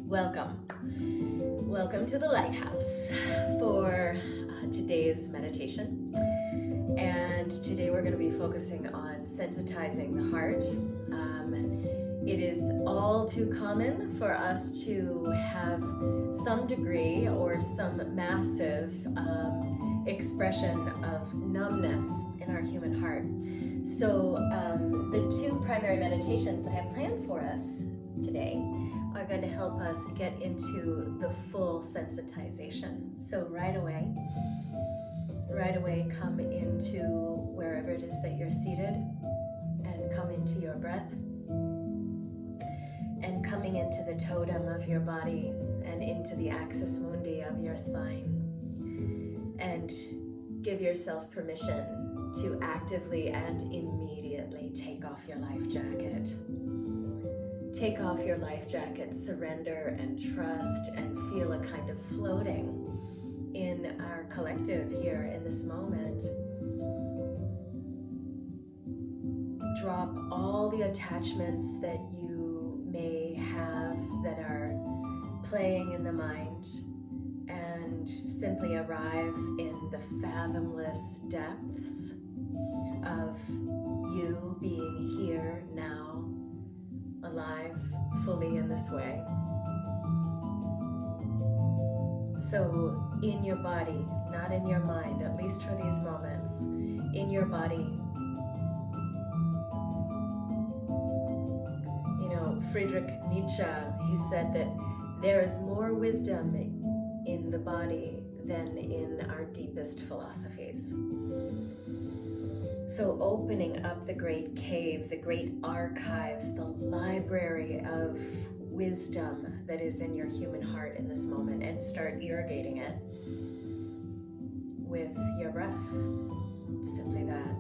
Welcome. Welcome to the Lighthouse for today's meditation. And today we're going to be focusing on sensitizing the heart. It is all too common for us to have some degree or some massive expression of numbness in our human heart. So the two primary meditations that I have planned for us today are going to help us get into the full sensitization. So right away, come into wherever it is that you're seated and come into your breath and coming into the totem of your body and into the axis mundi of your spine, and give yourself permission to actively and immediately take off your life jacket. Take off your life jacket, surrender and trust, and feel a kind of floating in our collective here in this moment. Drop all the attachments that you may have that are playing in the mind and simply arrive in the fathomless depths of you being here now, alive fully in this way. So in your body, not in your mind, at least for these moments, in your body. You know, Friedrich Nietzsche, he said that there is more wisdom in the body than in our deepest philosophies. So opening up the great cave, the great archives, the library of wisdom that is in your human heart in this moment, and start irrigating it with your breath. Simply that.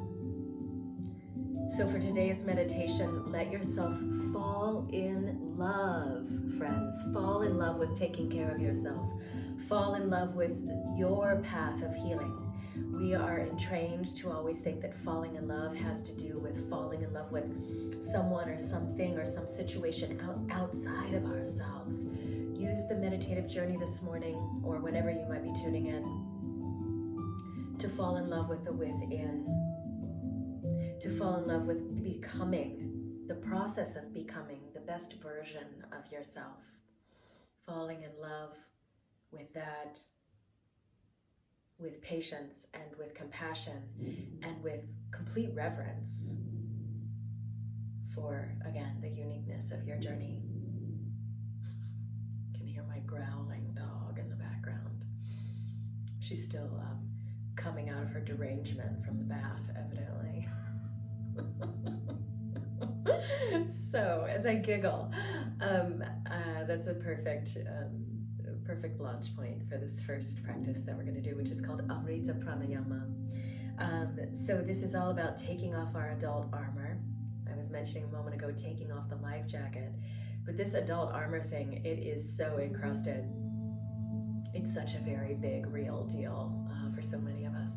So for today's meditation, let yourself fall in love, friends. Fall in love with taking care of yourself. Fall in love with your path of healing. We are entrained to always think that falling in love has to do with falling in love with someone or something or some situation outside of ourselves. Use the meditative journey this morning, or whenever you might be tuning in, to fall in love with the within, to fall in love with becoming, the process of becoming the best version of yourself. Falling in love with that, with patience and with compassion and with complete reverence for, again, the uniqueness of your journey. You can hear my growling dog in the background. She's still coming out of her derangement from the bath, evidently. So as I giggle, that's a perfect launch point for this first practice that we're going to do, which is called Amrita pranayama. So this is all about taking off our adult armor. I was mentioning a moment ago taking off the life jacket, but this adult armor thing, it is so encrusted. It's such a very big, real deal for so many of us.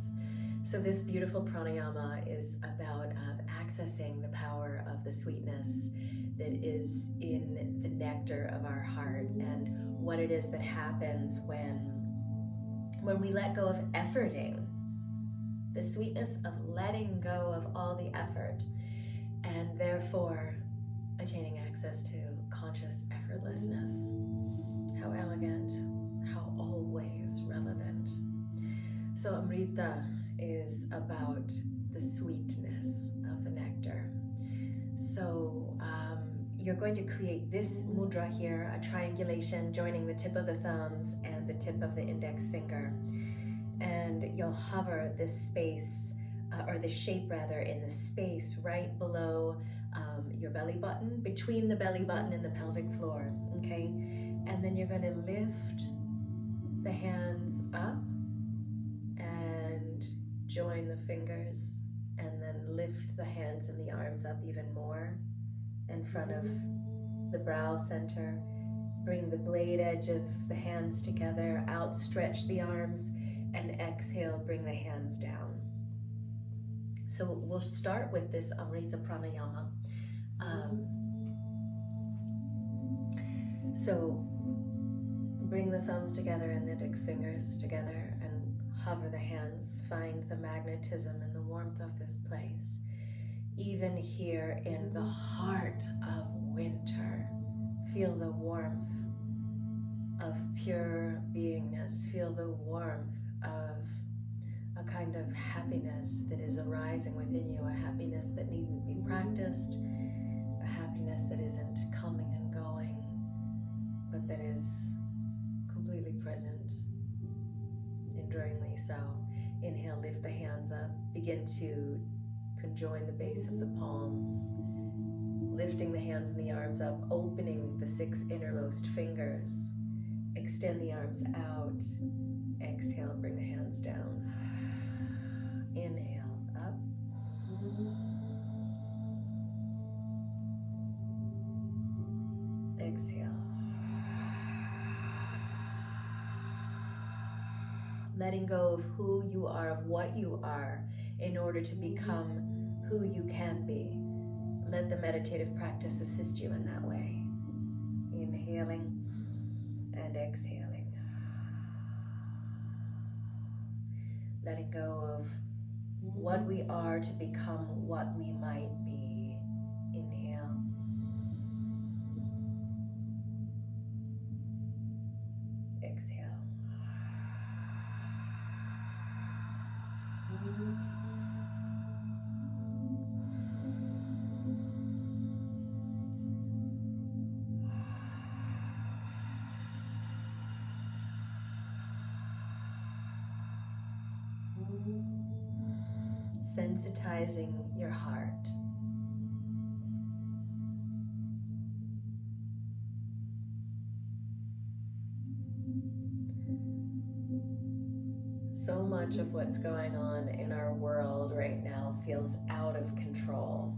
So this beautiful pranayama is about accessing the power of the sweetness that is in the nectar of our heart, and what it is that happens when we let go of efforting, the sweetness of letting go of all the effort, and therefore attaining access to conscious effortlessness. How elegant, how always relevant. So Amrita is about the sweetness of the nectar. So you're going to create this mudra here, a triangulation joining the tip of the thumbs and the tip of the index finger. And you'll hover this space, or the shape rather, in the space right below your belly button, between the belly button and the pelvic floor, okay? And then you're going to lift the hands up and join the fingers, and then lift the hands and the arms up even more in front of the brow center. Bring the blade edge of the hands together, outstretch the arms, and exhale, bring the hands down. So we'll start with this Amrita pranayama. So Bring the thumbs together and the index fingers together and hover the hands. Find the magnetism and the warmth of this place. Even here in the heart of winter, feel the warmth of pure beingness. Feel the warmth of a kind of happiness that is arising within you, a happiness that needn't be practiced, a happiness that isn't coming and going, but that is completely present, enduringly so. Inhale, lift the hands up, begin to conjoin the base of the palms, lifting the hands and the arms up, opening the 6 innermost fingers. Extend the arms out. Exhale, bring the hands down. Inhale, up. Exhale. Letting go of who you are, of what you are, in order to become who you can be. Let the meditative practice assist you in that way. Inhaling and exhaling. Letting go of what we are to become what we might be. Inhale. Exhale. Sensitizing your heart. So much of what's going on in our world right now feels out of control.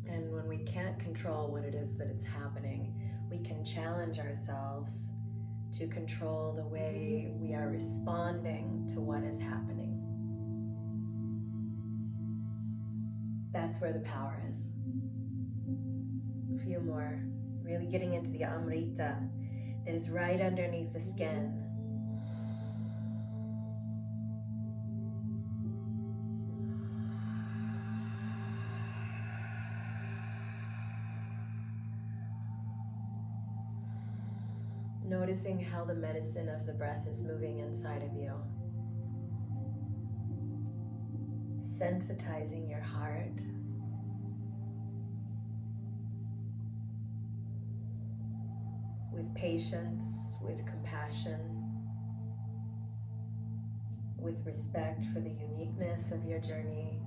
And when we can't control what it is that it's happening, we can challenge ourselves to control the way we are responding to what is happening. That's where the power is. A few more. Really getting into the Amrita that is right underneath the skin. Noticing how the medicine of the breath is moving inside of you. Sensitizing your heart. With patience, with compassion, with respect for the uniqueness of your journey.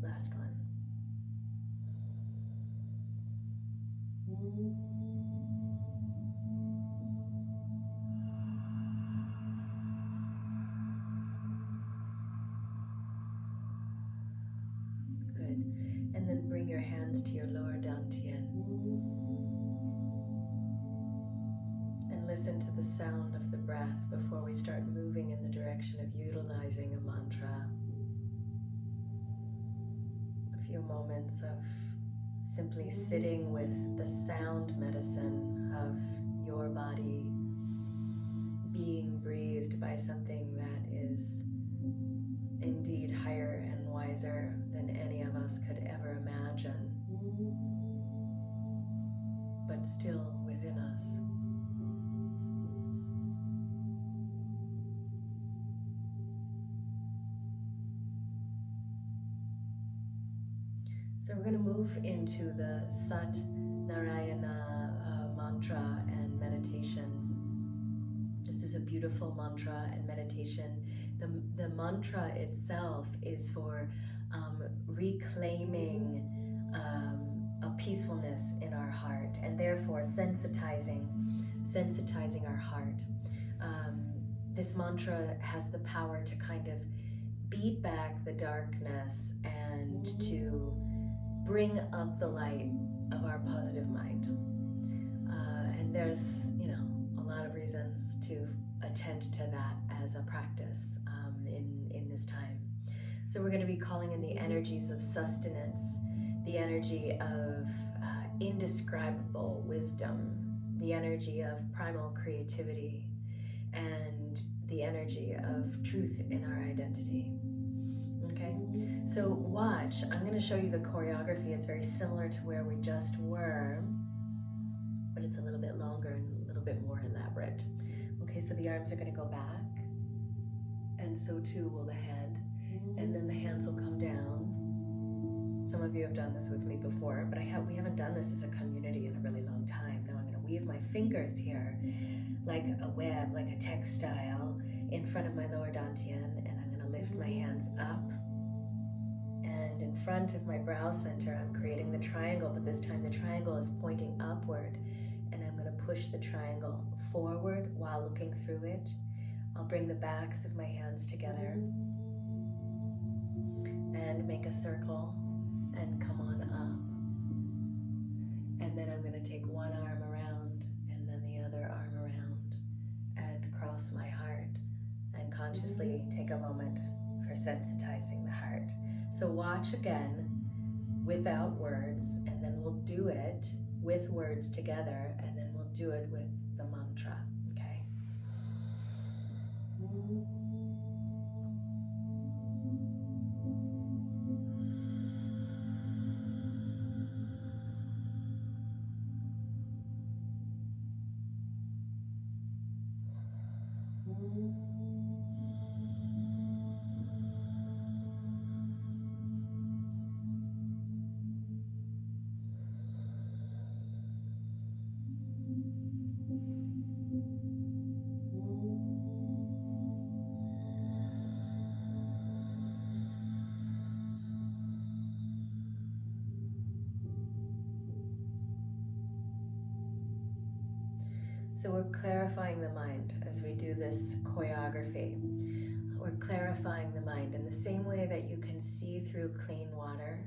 Last one. Good. And then bring your hands to your lower dantian. And listen to the sound of the breath before we start moving in the direction of utilizing a mantra. A few moments of simply sitting with the sound medicine of your body being breathed by something that is indeed higher and wiser than any of us could ever imagine, but still within us. So we're going to move into the Sat Narayana mantra and meditation. This is a beautiful mantra and meditation. The mantra itself is for reclaiming a peacefulness in our heart, and therefore sensitizing our heart. This mantra has the power to kind of beat back the darkness and to bring up the light of our positive mind. there's, a lot of reasons to attend to that as a practice in this time. So we're going to be calling in the energies of sustenance, the energy of indescribable wisdom, the energy of primal creativity, and the energy of truth in our identity. Okay, so watch. I'm going to show you the choreography. It's very similar to where we just were, but it's a little bit longer and a little bit more elaborate. Okay, so the arms are going to go back, and so too will the head, and then the hands will come down. Some of you have done this with me before, but we haven't done this as a community in a really long time. Now I'm going to weave my fingers here like a web, like a textile, in front of my lower dantian, and I'm going to lift my hands up. And in front of my brow center, I'm creating the triangle, but this time the triangle is pointing upward, and I'm going to push the triangle forward while looking through it. I'll bring the backs of my hands together and make a circle and come on up. And then I'm going to take one arm around and then the other arm around and cross my heart and consciously take a moment for sensitizing the heart. So watch again without words, and then we'll do it with words together, and then we'll do it with the mantra, okay? So we're clarifying the mind as we do this choreography. We're clarifying the mind in the same way that you can see through clean water.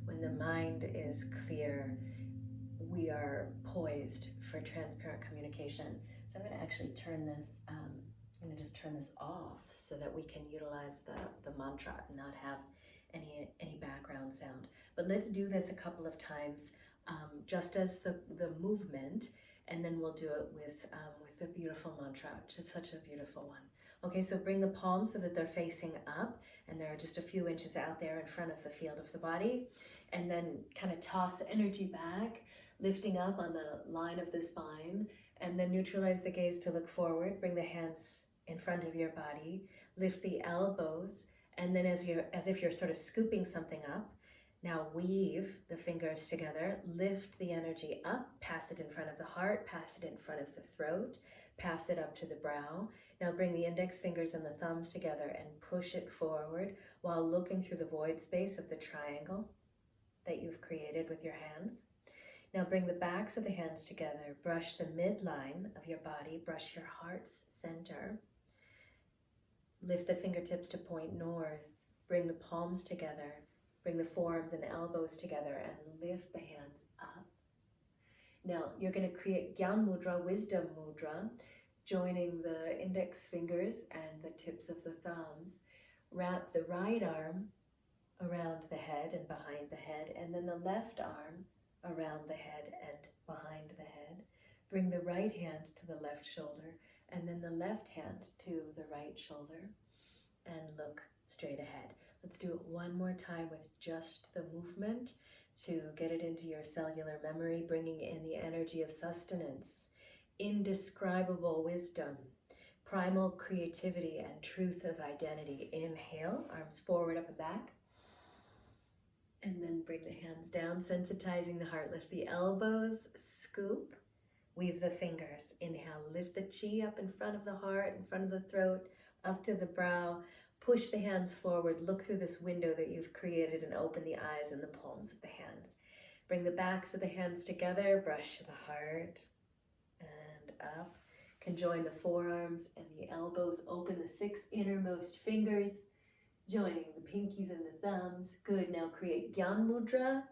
When the mind is clear, we are poised for transparent communication. So I'm going to actually turn this, I'm going to just turn this off so that we can utilize the mantra and not have any background sound. But let's do this a couple of times, just as the movement, and then we'll do it with the beautiful mantra, which is such a beautiful one. Okay, so bring the palms so that they're facing up, and they're just a few inches out there in front of the field of the body, and then kind of toss energy back, lifting up on the line of the spine, and then neutralize the gaze to look forward. Bring the hands in front of your body, lift the elbows, and then as if you're sort of scooping something up, now weave the fingers together, lift the energy up, pass it in front of the heart, pass it in front of the throat, pass it up to the brow. Now bring the index fingers and the thumbs together and push it forward while looking through the void space of the triangle that you've created with your hands. Now bring the backs of the hands together, brush the midline of your body, brush your heart's center. Lift the fingertips to point north, bring the palms together, bring the forearms and elbows together and lift the hands up. Now you're going to create Gyan Mudra, Wisdom Mudra, joining the index fingers and the tips of the thumbs. Wrap the right arm around the head and behind the head, and then the left arm around the head and behind the head. Bring the right hand to the left shoulder, and then the left hand to the right shoulder, and look straight ahead. Let's do it one more time with just the movement to get it into your cellular memory, bringing in the energy of sustenance, indescribable wisdom, primal creativity, and truth of identity. Inhale, arms forward, up and back. And then bring the hands down, sensitizing the heart. Lift the elbows, scoop, weave the fingers. Inhale, lift the chi up in front of the heart, in front of the throat, up to the brow. Push the hands forward, look through this window that you've created and open the eyes and the palms of the hands. Bring the backs of the hands together, brush the heart and up. Conjoin the forearms and the elbows, open the 6 innermost fingers, joining the pinkies and the thumbs. Good, now create Gyan Mudra,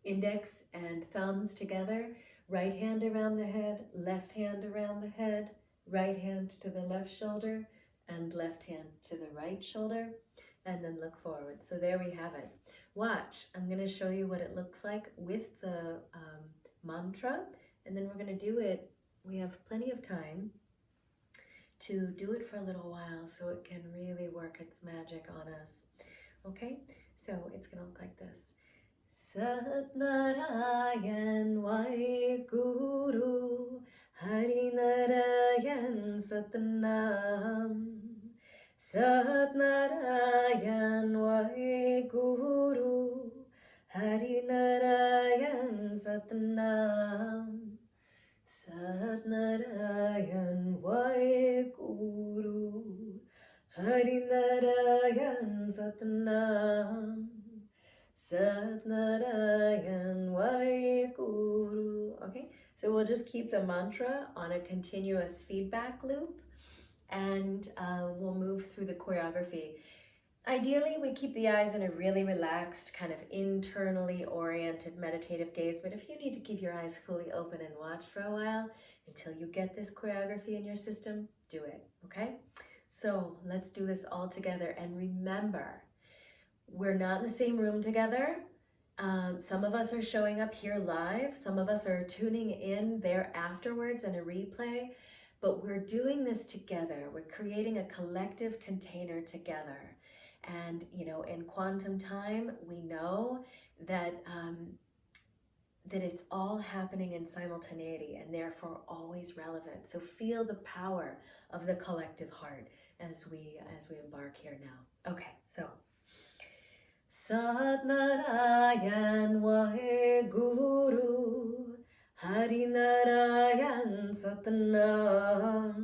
index and thumbs together. Right hand around the head, left hand around the head, right hand to the left shoulder, and left hand to the right shoulder, and then look forward. So there we have it. Watch, I'm going to show you what it looks like with the mantra, and then we're going to do it. We have plenty of time to do it for a little while so it can really work its magic on us. Okay, so it's going to look like this. Sat Narayan Vaheguru Hari Narayan Satnam. Sat Narayan Vaheguru Hari Narayan Satnam. Sat Narayan Vaheguru Hari Narayan Satnam. Sat Narayan Vaheguru. Okay, so we'll just keep the mantra on a continuous feedback loop, and we'll move through the choreography. Ideally, we keep the eyes in a really relaxed, kind of internally oriented meditative gaze, but if you need to keep your eyes fully open and watch for a while until you get this choreography in your system, do it, okay? So let's do this all together, and remember, we're not in the same room together. Some of us are showing up here live. Some of us are tuning in there afterwards in a replay, but we're doing this together. We're creating a collective container together. And, you know, in quantum time, we know that, that it's all happening in simultaneity and therefore always relevant. So feel the power of the collective heart as we embark here now. Okay, so Sat Narayan Vaheguru Hari Narayan Satnam.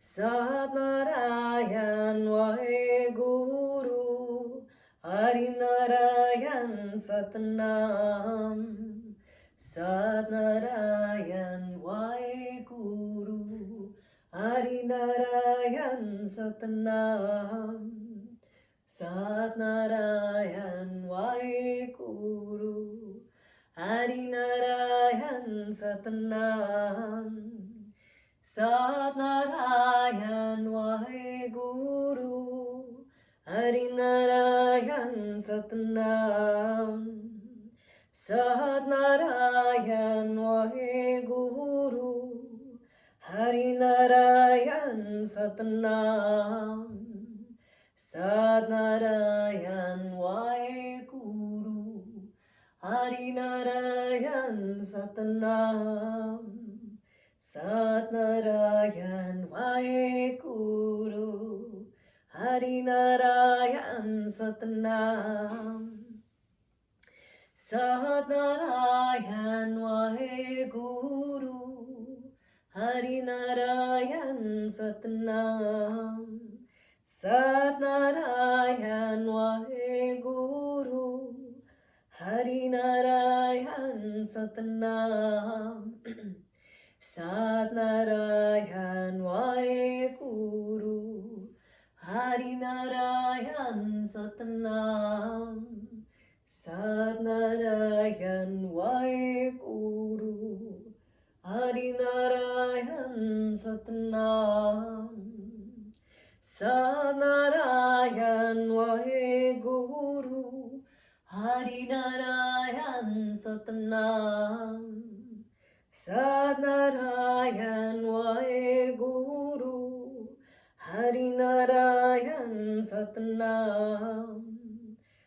Sat Narayan Vaheguru Hari Narayan Satnam. Sat Narayan Vaheguru Hari Narayan Satnam. Sat Narayan Vaheguru Hari Narayan Satnam. Sat Narayan Vaheguru Hari Narayan Satnam. Sat Narayan Vaheguru Hari Narayan Satnam. Sat Narayan Vaheguru Hari Narayan Satnam. Sat Narayan Vaheguru Hari Narayan Satnam. Sat Narayan Vaheguru Hari Narayan Satnam. Sat Narayan Vaheguru Hari Narayan Satnam. Sat Narayan Vaheguru Hari Narayan Satnam. Sat Narayan Vaheguru Hari Narayan Satnam. Sat Narayan Vaheguru Hari Narayan Satnam. Sat Narayan Vaheguru Hari Narayan Satnam.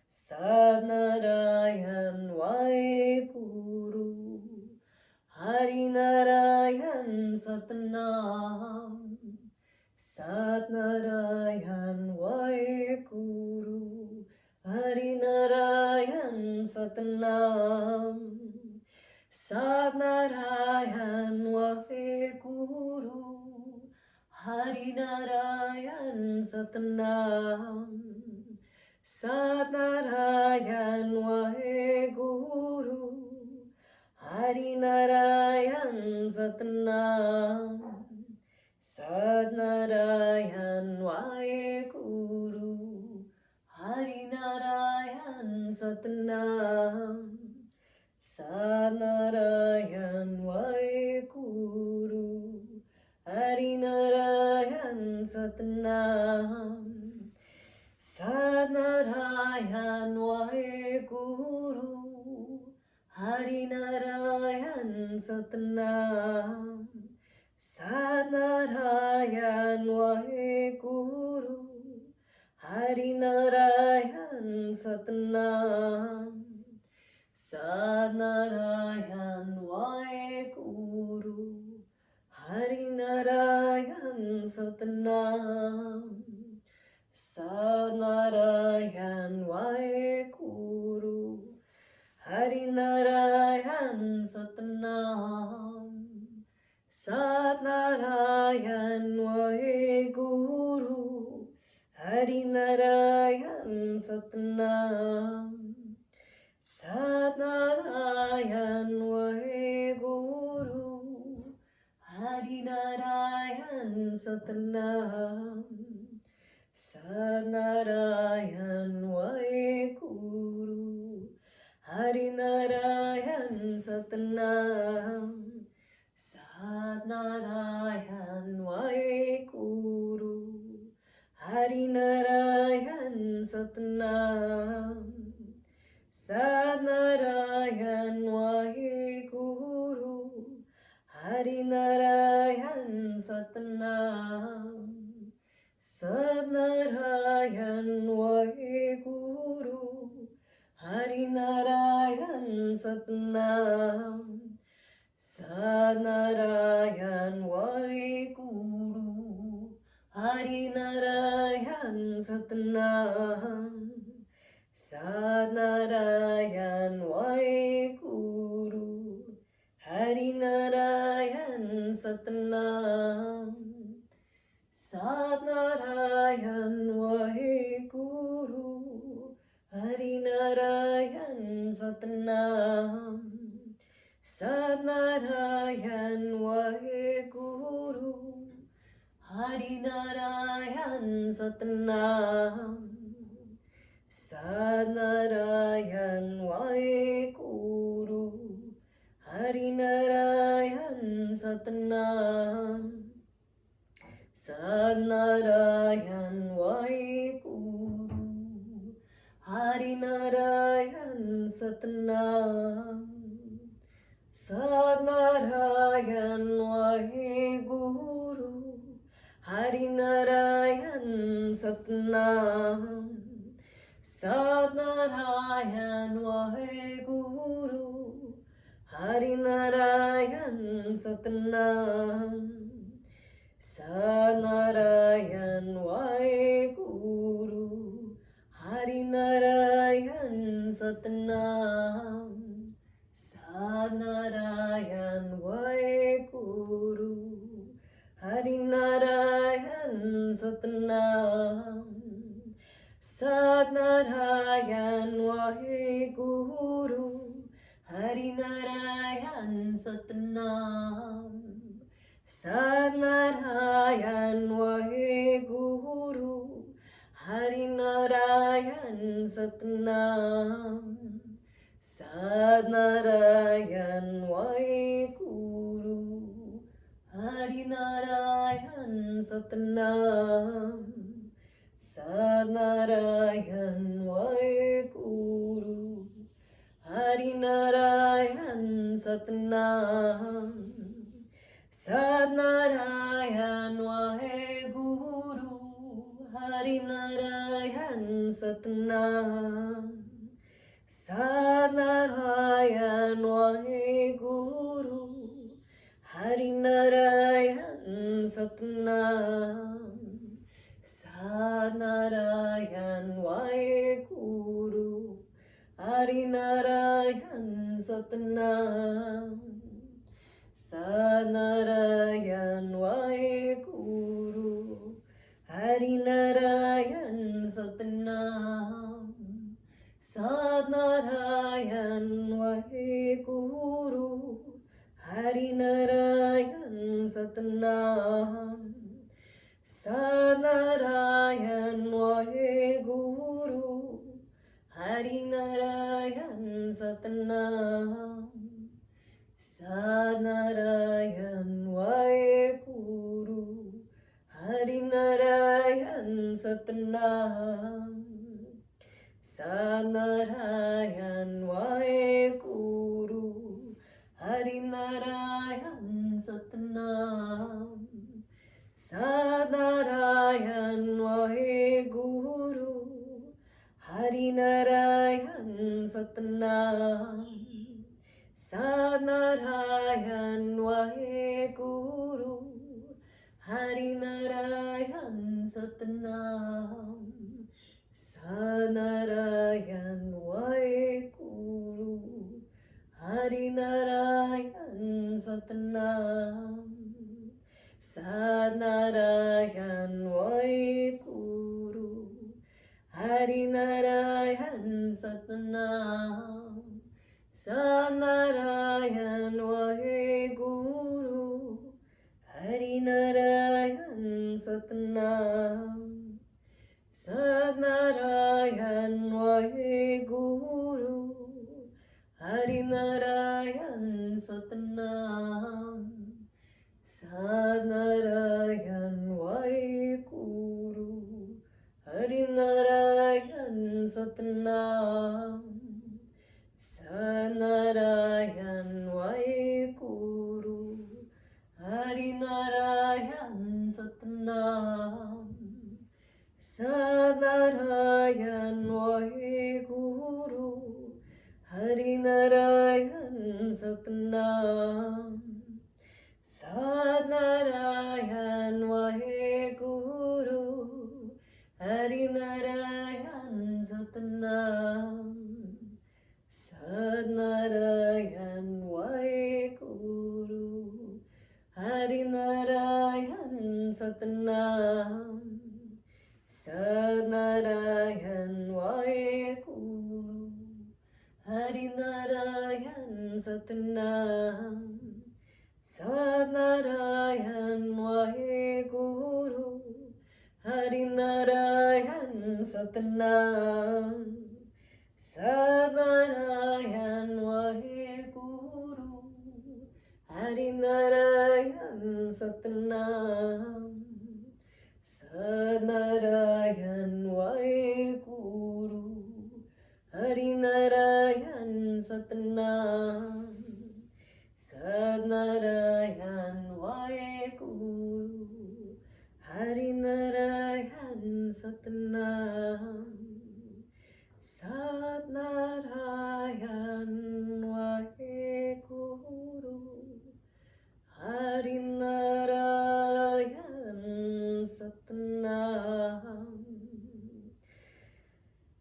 Sat Narayan Vaheguru Hari Narayan Satnam. Sat Narayan Vaheguru Hari Narayan Satnam. Sat Narayan Vaheguru Hari Narayan Satnam. Sat Narayan Vaheguru Hari Narayan Satnam. Sat Narayan Vaheguru Hari Narayan Satnam. Sat Narayan Harinarayan Satnam, Satnarayan Vaheguru, Harinarayan Satnam, Satnarayan Vaheguru, Harinarayan Satnam, Satnarayan Vaheguru, Harinarayan Satnam, Satnarayan Vaheguru, Harinarayan Satnam, Satnarayan Vaheguru, Harinarayan Satnam, Satnarayan Vaheguru, Harinarayan Satnam, Satnarayan Vaheguru, Harinarayan Satnam, Satnarayan Vaheguru, Harinarayan Satnam, Satnarayan Vaheguru, Harinarayan Satnam, Satnarayan Vaheguru, Harinarayan Satnam, Satnarayan Vaheguru, Harinarayan Satnam, Satnarayan Vaheguru, Harinarayan Satnam, Satnarayan Vaheguru, Harinarayan Satnam, Satnarayan Vaheguru, Harinarayan Satnam, Satnarayan Vaheguru, Harinarayan Satnam, Satnarayan Vaheguru, Harinarayan Satnam, Satnarayan Vaheguru, Harinarayan Satnam, Satnarayan Vaheguru, Harinarayan Satnam, Satnarayan Vaheguru, Harinarayan Satnam, Satnarayan Vaheguru, Harinarayan Satnam, Satnarayan Vaheguru, Harinarayan Satnam, Satnarayan Vaheguru, Harinarayan Satnam, Satnarayan Vaheguru, Harinarayan Satnam, Satnarayan Vaheguru, Harinarayan Satnam, Satnarayan Vaheguru, Harinarayan Satnam, Satnarayan Vaheguru, Harinarayan Satnam, Satnarayan Vaheguru, Harinarayan Satnam, Satnarayan Vaheguru, Harinarayan Satnam, Satnarayan Vaheguru, Harinarayan Satnam, Satnarayan Vaheguru, Harinarayan Satnam, Satnarayan Vaheguru, Hari Narayan Satnam, Sat Narayan Vaheguru, Hari Narayan Satnam, Sat Narayan Vaheguru, Hari Narayan Satnam, Sat Narayan Vaheguru, Hari Narayan Satnam, Sat Narayan Vaheguru, Hari Narayan Satnam, Sat Narayan Vaheguru, Hari Narayan Satnam, Sat Narayan Vaheguru, Hari Narayan Satnam, Sat Narayan Vaheguru, Hari Narayan Satnam, Sat Narayan Vaheguru, Hari Narayan Satnam, Sat Narayan Vaheguru, Hari Narayan Satnam, Sat Narayan Vaheguru, Hari Narayan Satnam, Sat Narayan Vaheguru, Hari Narayan Satnam, Sat Narayan Vaheguru, Hari Narayan Satnam, Sat Narayan Vaheguru, Hari Narayan Satnam, Sat Narayan Vaheguru, Hari Narayan Satnam, Sat Narayan Vaheguru, Hari Narayan Satnam, Sat Narayan Vaheguru, Hari Narayan Satnam, Sat Narayan Vaheguru, Hari Narayan Satnam,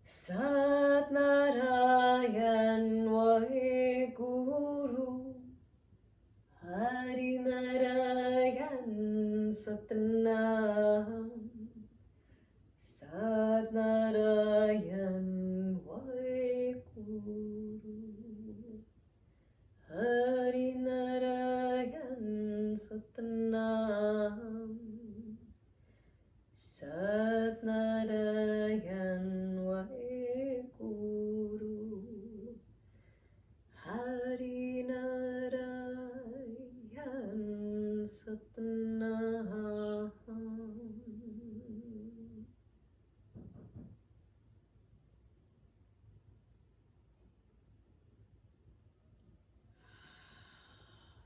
Sat Narayan Vaheguru, Hari Narayan Satnam, Sat Narayan Vaheguru, Hari Narayan Satnam, Sat Narayan Vaheguru, Hari Narayan Satnam.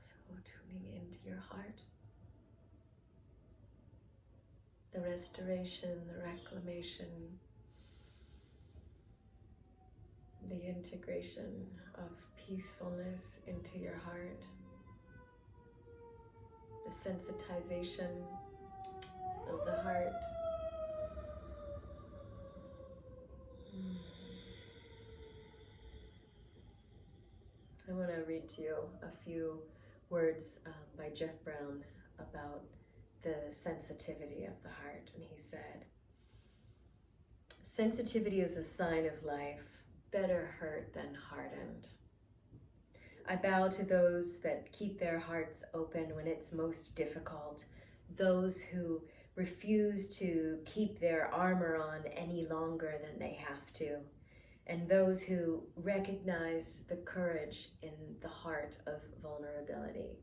So tuning into your heart, the restoration, the reclamation, the integration of peacefulness into your heart, the sensitization of the heart. I want to read to you a few words by Jeff Brown about the sensitivity of the heart. And he said, "Sensitivity is a sign of life, better hurt than hardened. I bow to those that keep their hearts open when it's most difficult, those who refuse to keep their armor on any longer than they have to, and those who recognize the courage in the heart of vulnerability."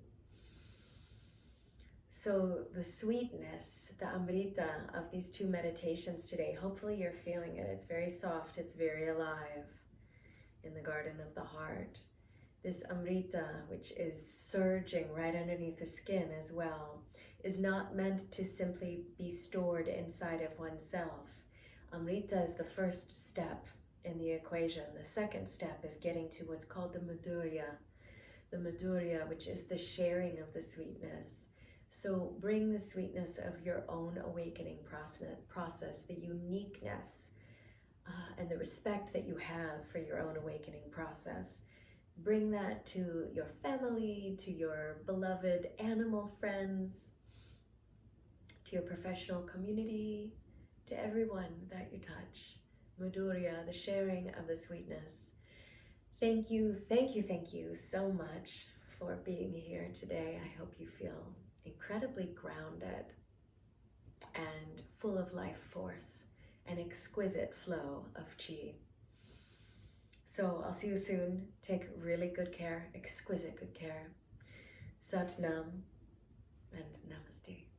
So the sweetness, the Amrita of these two meditations today, hopefully you're feeling it. It's very soft, it's very alive in the garden of the heart. This Amrita, which is surging right underneath the skin as well, is not meant to simply be stored inside of oneself. Amrita is the first step in the equation. The second step is getting to what's called the mudra, which is the sharing of the sweetness. So bring the sweetness of your own awakening process, the uniqueness and the respect that you have for your own awakening process. Bring that to your family, to your beloved animal friends, to your professional community, to everyone that you touch. Mudra, the sharing of the sweetness. Thank you so much for being here today. I hope you feel incredibly grounded and full of life force, an exquisite flow of chi. So I'll see you soon. Take really good care, exquisite good care. Sat Nam and Namaste.